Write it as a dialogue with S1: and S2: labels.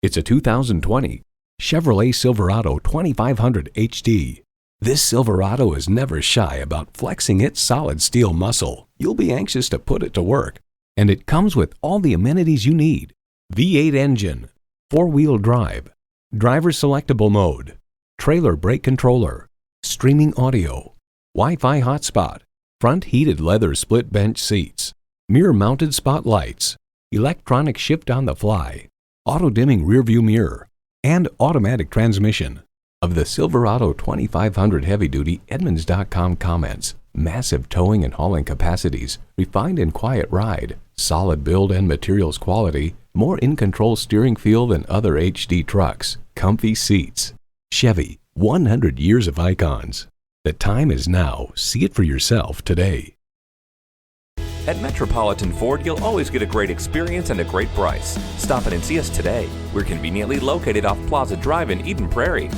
S1: It's a 2020 Chevrolet Silverado 2500 HD. This Silverado is never shy about flexing its solid steel muscle. You'll be anxious to put it to work. And it comes with all the amenities you need. V8 engine, 4-wheel drive, driver selectable mode, trailer brake controller, streaming audio, Wi-Fi hotspot, front heated leather split bench seats, mirror mounted spotlights, electronic shift on the fly, auto dimming rearview mirror, and automatic transmission. Of the Silverado 2500 Heavy Duty, Edmunds.com comments, massive towing and hauling capacities, refined and quiet ride, solid build and materials quality, more in-control steering feel than other HD trucks, comfy seats. Chevy, 100 years of icons. The time is now. See it for yourself today.
S2: At Metropolitan Ford, you'll always get a great experience and a great price. Stop in and see us today. We're conveniently located off Plaza Drive in Eden Prairie.